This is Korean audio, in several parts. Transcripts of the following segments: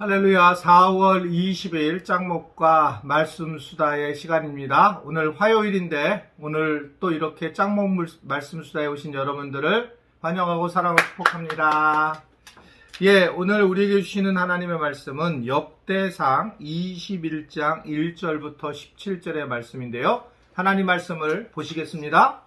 할렐루야. 4월 20일 짱목과 말씀 수다의 시간입니다. 오늘 화요일인데 오늘 또 이렇게 짱목 말씀 수다에 오신 여러분들을 환영하고 사랑하고 축복합니다. 오늘 우리에게 주시는 하나님의 말씀은 역대상 21장 1절부터 17절의 말씀인데요. 하나님 말씀을 보시겠습니다.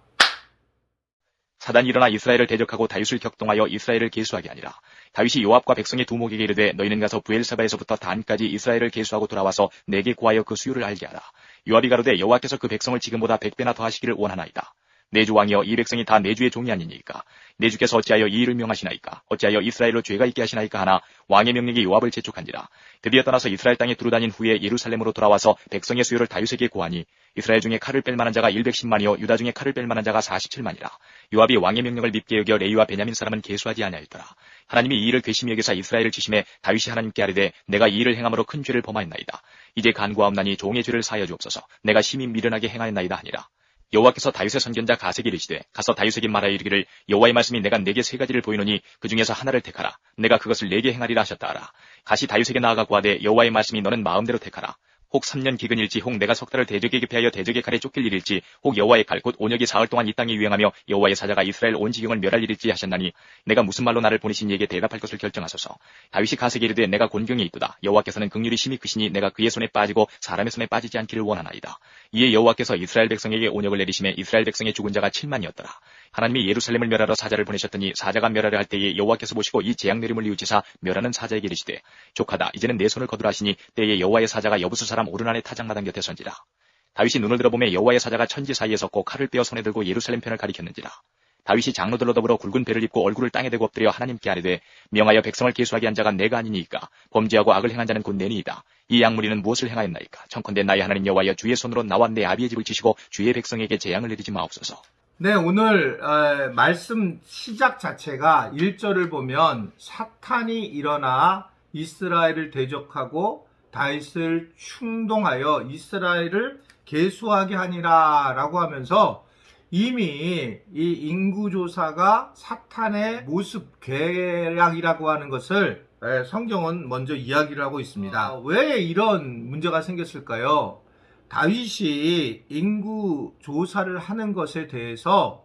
사단이 일어나 이스라엘을 대적하고 다윗을 격동하여 이스라엘을 계수하게 하니라. 다윗이 요압과 백성의 두목에게 이르되 너희는 가서 브엘사바에서부터 단까지 이스라엘을 계수하고 돌아와서 내게 구하여 그 수요를 알게 하라. 요압이 가로되 여호와께서 그 백성을 지금보다 100배나 더하시기를 원하나이다. 내 주 왕이여 이 백성이 다 내 주의 종이 아니니까. 내 주께서 어찌하여 이 일을 명하시나이까. 어찌하여 이스라엘로 죄가 있게 하시나이까 하나 왕의 명령이 요압을 재촉한지라. 드디어 떠나서 이스라엘 땅에 두루다닌 후에 예루살렘으로 돌아와서 백성의 수요를 다윗에게 구하니 이스라엘 중에 칼을 뺄 만한 자가 110만이요 유다 중에 칼을 뺄 만한 자가 47만이라. 요압이 왕의 명령을 밉게 여겨 레위와 베냐민 사람은 계수하지 아니하였더라. 하나님이 이 일을 괘씸히 여기사 이스라엘을 치심해 다윗이 하나님께 아뢰되 내가 이 일을 행함으로 큰 죄를 범하였나이다. 이제 간구하옵나니 종의 죄를 사하여 주옵소서. 내가 심히 미련하게 행하였나이다 하니라. 여호와께서 다윗의 선견자 가세에게 이르시되 가서 다윗에게 말하여 이르기를 여호와의 말씀이 내가 네게 세 가지를 보이노니 그 중에서 하나를 택하라. 내가 그것을 네게 행하리라 하셨다 하라. 가시 다윗에게 나아가 구하되 여호와의 말씀이 너는 마음대로 택하라. 혹 3년 기근일지 혹 내가 석 달을 대적에게 패하여 대적의 칼에 쫓길 일일지 혹 여호와의 칼 곧 온역이 사흘 동안 이 땅에 유행하며 여호와의 사자가 이스라엘 온 지경을 멸할 일일지 하셨나니 내가 무슨 말로 나를 보내신 이에게 대답할 것을 결정하소서. 다윗이 가세에게 이르되 내가 곤경에 있도다. 여호와께서는 긍휼이 심히 크시니 내가 그의 손에 빠지고 사람의 손에 빠지지 않기를 원하나이다. 이에 여호와께서 이스라엘 백성에게 온역을 내리심에 이스라엘 백성의 죽은 자가 7만이었더라. 하나님이 예루살렘을 멸하러 사자를 보내셨더니 사자가 멸하려 할 때에 여호와께서 보시고 이 재앙 내림을 뉘우치사 멸하는 사자에게 이르시되 족하다 이제는 내 손을 거두라 하시니 때에 여호와의 사자가 여부수 사람 오르난의 타작마당 곁에 선지라. 다윗이 눈을 들어보매 여호와의 사자가 천지 사이에 섰고 칼을 빼어 손에 들고 예루살렘 편을 가리켰는지라. 다윗이 장로들로 더불어 굵은 배를 입고 얼굴을 땅에 대고 엎드려 하나님께 아뢰되 명하여 백성을 계수하게 한 자가 내가 아니니까 범죄하고 악을 행한 자는 곧 내니이다. 이 양무리는 무엇을 행하였나이까. 청컨대 나의 하나님 여호와여 주의 손으로 나와 내 아비의 집을 치시고 주의 백성에게 재앙을 내리지 마옵소서. 네, 오늘 말씀 시작 자체가 1절을 보면 사탄이 일어나 이스라엘을 대적하고 다윗을 충동하여 이스라엘을 계수하게 하니라 라고 하면서 이미 이 인구조사가 사탄의 모습 계략이라고 하는 것을 성경은 먼저 이야기를 하고 있습니다. 왜 이런 문제가 생겼을까요? 다윗이 인구 조사를 하는 것에 대해서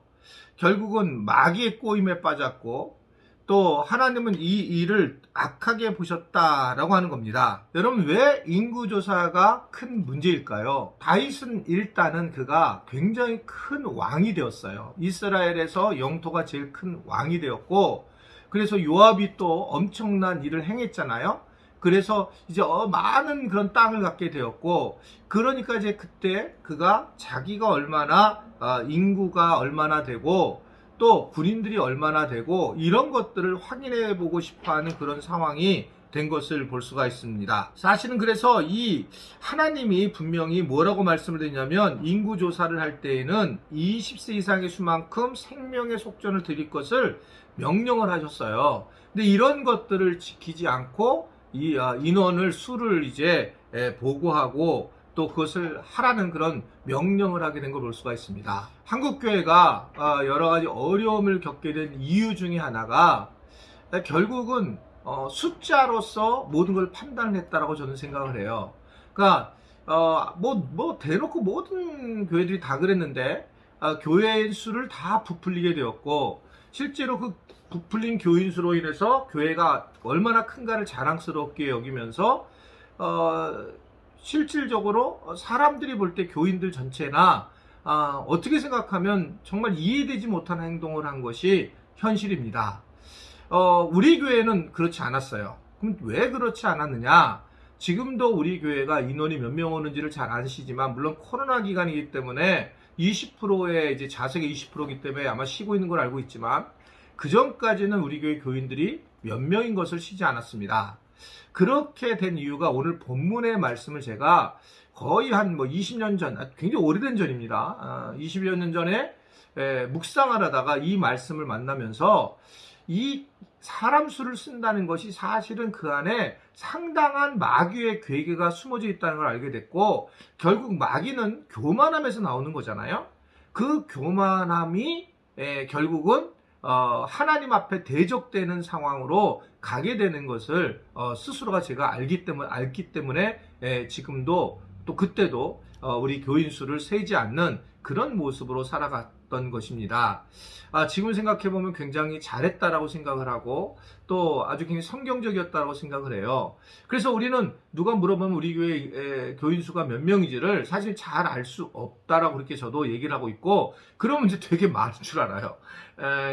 결국은 마귀의 꼬임에 빠졌고 또 하나님은 이 일을 악하게 보셨다라고 하는 겁니다. 여러분 왜 인구 조사가 큰 문제일까요? 다윗은 일단은 그가 굉장히 큰 왕이 되었어요. 이스라엘에서 영토가 제일 큰 왕이 되었고 그래서 요압이 또 엄청난 일을 행했잖아요. 그래서 이제 많은 그런 땅을 갖게 되었고 그러니까 이제 그때 그가 자기가 얼마나 인구가 얼마나 되고 또 군인들이 얼마나 되고 이런 것들을 확인해 보고 싶어하는 그런 상황이 된 것을 볼 수가 있습니다. 사실은 그래서 이 하나님이 분명히 뭐라고 말씀을 드리냐면 인구 조사를 할 때에는 20세 이상의 수만큼 생명의 속전을 드릴 것을 명령을 하셨어요. 근데 이런 것들을 지키지 않고 이 인원을 수를 이제 보고하고 또 그것을 하라는 그런 명령을 하게 된 걸 볼 수가 있습니다. 한국교회가 여러 가지 어려움을 겪게 된 이유 중에 하나가 결국은 숫자로서 모든 걸 판단을 했다라고 저는 생각을 해요. 그러니까 대놓고 모든 교회들이 다 그랬는데 교회인 수를 다 부풀리게 되었고 실제로 그 부풀린 교인 수로 인해서 교회가 얼마나 큰가를 자랑스럽게 여기면서 실질적으로 사람들이 볼 때 교인들 전체나 어떻게 생각하면 정말 이해되지 못하는 행동을 한 것이 현실입니다. 우리 교회는 그렇지 않았어요. 그럼 왜 그렇지 않았느냐? 지금도 우리 교회가 인원이 몇 명 오는지를 잘 아시지만 물론 코로나 기간이기 때문에 20%의 이제 자석의 20%이기 때문에 아마 쉬고 있는 걸 알고 있지만 그 전까지는 우리 교회 교인들이 몇 명인 것을 쉬지 않았습니다. 그렇게 된 이유가 오늘 본문의 말씀을 제가 거의 한 20년 전, 굉장히 오래된 전입니다. 20여 년 전에 묵상을 하다가 이 말씀을 만나면서 이 사람 수를 쓴다는 것이 사실은 그 안에 상당한 마귀의 괴계가 숨어져 있다는 걸 알게 됐고 결국 마귀는 교만함에서 나오는 거잖아요. 그 교만함이 결국은 하나님 앞에 대적되는 상황으로 가게 되는 것을 스스로가 제가 알기 때문에 지금도 또 그때도 우리 교인 수를 세지 않는 그런 모습으로 살아갔던 것입니다. 지금 생각해보면 굉장히 잘했다라고 생각을 하고 또 아주 굉장히 성경적이었다라고 생각을 해요. 그래서 우리는 누가 물어보면 우리 교회 교인 수가 몇 명인지를 사실 잘 알 수 없다라고 그렇게 저도 얘기를 하고 있고, 그러면 이제 되게 많은 줄 알아요.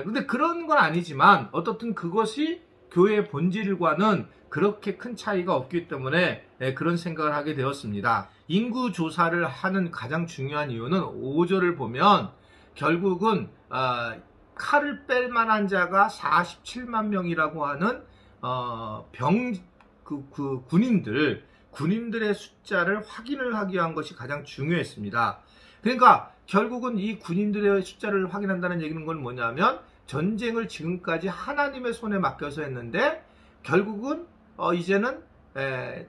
근데 그런 건 아니지만 어떻든 그것이 교회의 본질과는 그렇게 큰 차이가 없기 때문에 그런 생각을 하게 되었습니다. 인구 조사를 하는 가장 중요한 이유는 5절을 보면 결국은 칼을 뺄 만한 자가 47만 명이라고 하는 군인들의 숫자를 확인을 하기 위한 것이 가장 중요했습니다. 그러니까 결국은 이 군인들의 숫자를 확인한다는 얘기는 건 뭐냐면, 전쟁을 지금까지 하나님의 손에 맡겨서 했는데 결국은 이제는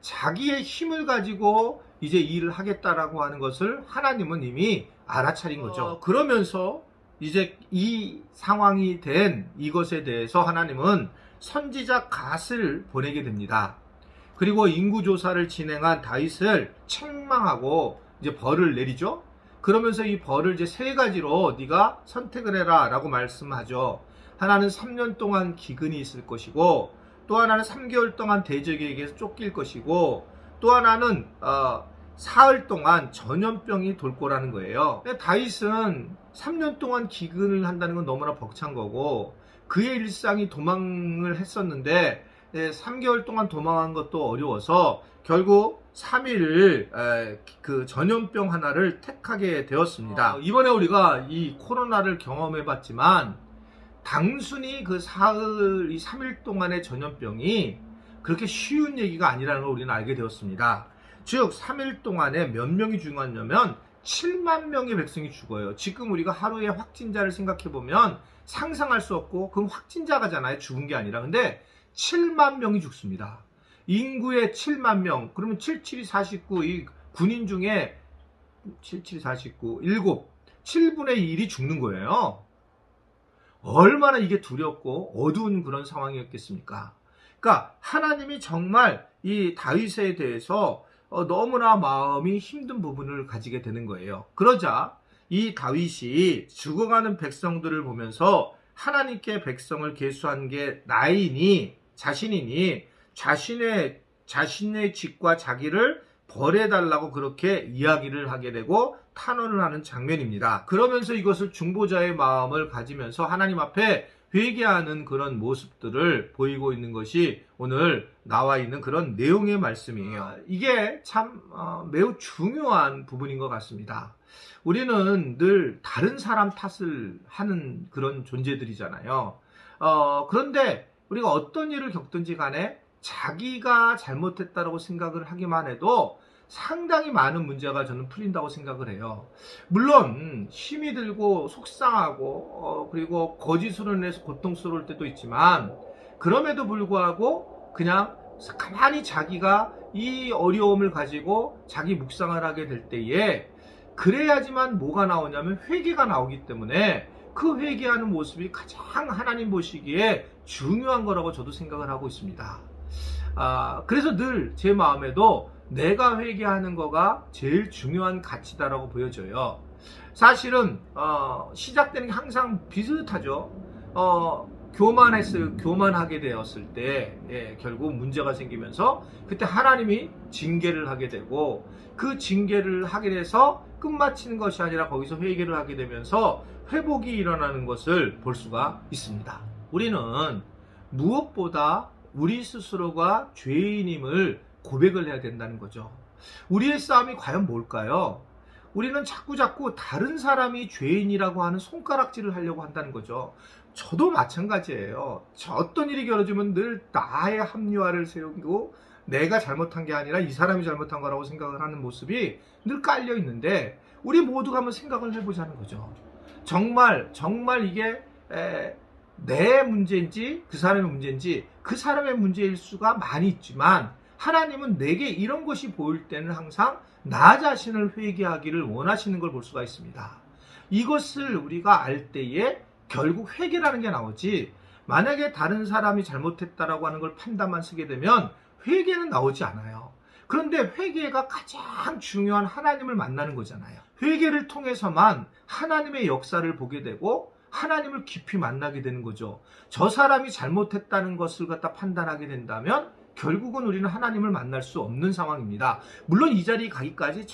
자기의 힘을 가지고 이제 일을 하겠다라고 하는 것을 하나님은 이미 알아차린 거죠. 그러면서 이제 이 상황이 된 이것에 대해서 하나님은 선지자 갓을 보내게 됩니다. 그리고 인구조사를 진행한 다윗을 책망하고 이제 벌을 내리죠. 그러면서 이 벌을 이제 세 가지로 네가 선택을 해라 라고 말씀하죠. 하나는 3년 동안 기근이 있을 것이고, 또 하나는 3개월 동안 대적에게서 쫓길 것이고, 또 하나는 사흘 동안 전염병이 돌 거라는 거예요. 다윗은 3년 동안 기근을 한다는 건 너무나 벅찬 거고, 그의 일상이 도망을 했었는데 3개월 동안 도망한 것도 어려워서 결국 3일 그 전염병 하나를 택하게 되었습니다. 이번에 우리가 이 코로나를 경험해 봤지만 단순히 그 사흘, 이 3일 동안의 전염병이 그렇게 쉬운 얘기가 아니라는 걸 우리는 알게 되었습니다. 즉 3일 동안에 몇 명이 죽었냐면 7만 명의 백성이 죽어요. 지금 우리가 하루에 확진자를 생각해 보면 상상할 수 없고, 그건 확진자가잖아요, 죽은 게 아니라. 근데 7만 명이 죽습니다. 인구의 7만 명, 그러면 77이 49, 이 군인 중에 77, 49, 7분의 1이 죽는 거예요. 얼마나 이게 두렵고 어두운 그런 상황이었겠습니까? 그러니까 하나님이 정말 이 다윗에 대해서 너무나 마음이 힘든 부분을 가지게 되는 거예요. 그러자 이 다윗이 죽어가는 백성들을 보면서 하나님께 백성을 계수한 게 나이니 자신이니 자신의 집과 자기를 벌해달라고 그렇게 이야기를 하게 되고 탄원을 하는 장면입니다. 그러면서 이것을 중보자의 마음을 가지면서 하나님 앞에 회개하는 그런 모습들을 보이고 있는 것이 오늘 나와 있는 그런 내용의 말씀이에요. 이게 참 매우 중요한 부분인 것 같습니다. 우리는 늘 다른 사람 탓을 하는 그런 존재들이잖아요. 그런데 우리가 어떤 일을 겪든지 간에 자기가 잘못했다고 생각을 하기만 해도 상당히 많은 문제가 저는 풀린다고 생각을 해요. 물론 힘이 들고 속상하고 그리고 거짓으로 인해서 고통스러울 때도 있지만, 그럼에도 불구하고 그냥 가만히 자기가 이 어려움을 가지고 자기 묵상을 하게 될 때에, 그래야지만 뭐가 나오냐면 회개가 나오기 때문에 그 회개하는 모습이 가장 하나님 보시기에 중요한 거라고 저도 생각을 하고 있습니다. 그래서 늘 제 마음에도 내가 회개하는 거가 제일 중요한 가치다라고 보여져요. 사실은 시작되는 게 항상 비슷하죠. 교만하게 되었을 때 결국 문제가 생기면서 그때 하나님이 징계를 하게 되고, 그 징계를 하게 돼서 끝마치는 것이 아니라 거기서 회개를 하게 되면서 회복이 일어나는 것을 볼 수가 있습니다. 우리는 무엇보다 우리 스스로가 죄인임을 고백을 해야 된다는 거죠. 우리의 싸움이 과연 뭘까요? 우리는 자꾸 다른 사람이 죄인이라고 하는 손가락질을 하려고 한다는 거죠. 저도 마찬가지예요. 어떤 일이 벌어지면 늘 나의 합리화를 세우고 내가 잘못한 게 아니라 이 사람이 잘못한 거라고 생각을 하는 모습이 늘 깔려 있는데, 우리 모두가 한번 생각을 해보자는 거죠. 정말 이게 내 문제인지 그 사람의 문제인지, 그 사람의 문제일 수가 많이 있지만 하나님은 내게 이런 것이 보일 때는 항상 나 자신을 회개하기를 원하시는 걸 볼 수가 있습니다. 이것을 우리가 알 때에 결국 회개라는 게 나오지, 만약에 다른 사람이 잘못했다라고 하는 걸 판단만 쓰게 되면 회개는 나오지 않아요. 그런데 회개가 가장 중요한 하나님을 만나는 거잖아요. 회개를 통해서만 하나님의 역사를 보게 되고 하나님을 깊이 만나게 되는 거죠. 저 사람이 잘못했다는 것을 갖다 판단하게 된다면 결국은 우리는 하나님을 만날 수 없는 상황입니다. 물론 이 자리에 가기까지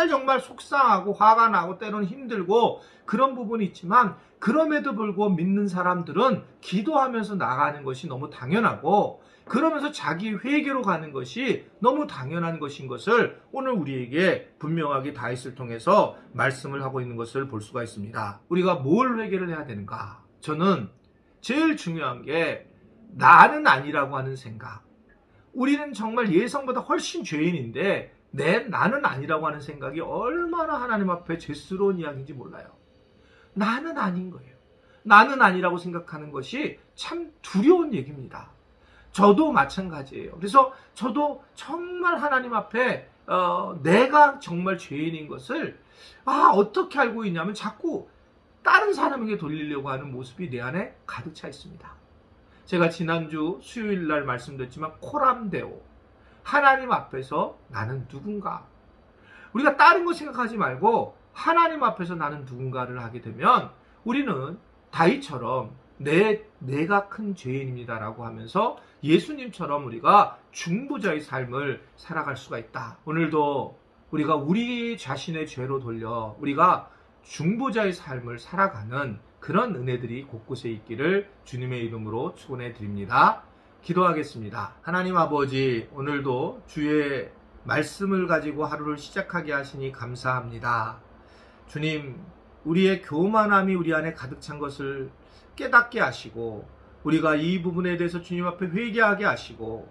정말 속상하고 화가 나고 때로는 힘들고 그런 부분이 있지만, 그럼에도 불구하고 믿는 사람들은 기도하면서 나가는 것이 너무 당연하고, 그러면서 자기 회개로 가는 것이 너무 당연한 것인 것을 오늘 우리에게 분명하게 다윗을 통해서 말씀을 하고 있는 것을 볼 수가 있습니다. 우리가 뭘 회개를 해야 되는가? 저는 제일 중요한 게 나는 아니라고 하는 생각. 우리는 정말 예성보다 훨씬 죄인인데 나는 아니라고 하는 생각이 얼마나 하나님 앞에 죄스러운 이야기인지 몰라요. 나는 아닌 거예요. 나는 아니라고 생각하는 것이 참 두려운 얘기입니다. 저도 마찬가지예요. 그래서 저도 정말 하나님 앞에 내가 정말 죄인인 것을 어떻게 알고 있냐면 자꾸 다른 사람에게 돌리려고 하는 모습이 내 안에 가득 차 있습니다. 제가 지난주 수요일 날 말씀드렸지만 코람데오, 하나님 앞에서 나는 누군가. 우리가 다른 거 생각하지 말고 하나님 앞에서 나는 누군가를 하게 되면 우리는 다윗처럼 내가 큰 죄인입니다라고 하면서 예수님처럼 우리가 중보자의 삶을 살아갈 수가 있다. 오늘도 우리가 우리 자신의 죄로 돌려 우리가 중보자의 삶을 살아가는 그런 은혜들이 곳곳에 있기를 주님의 이름으로 축원해 드립니다. 기도하겠습니다. 하나님 아버지, 오늘도 주의 말씀을 가지고 하루를 시작하게 하시니 감사합니다. 주님, 우리의 교만함이 우리 안에 가득 찬 것을 깨닫게 하시고, 우리가 이 부분에 대해서 주님 앞에 회개하게 하시고,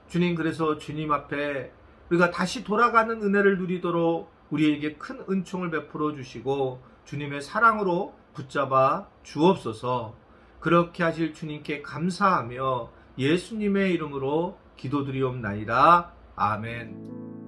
주님, 그래서 주님 앞에 우리가 다시 돌아가는 은혜를 누리도록 우리에게 큰 은총을 베풀어 주시고 주님의 사랑으로 붙잡아 주옵소서. 그렇게 하실 주님께 감사하며 예수님의 이름으로 기도드리옵나이다. 아멘.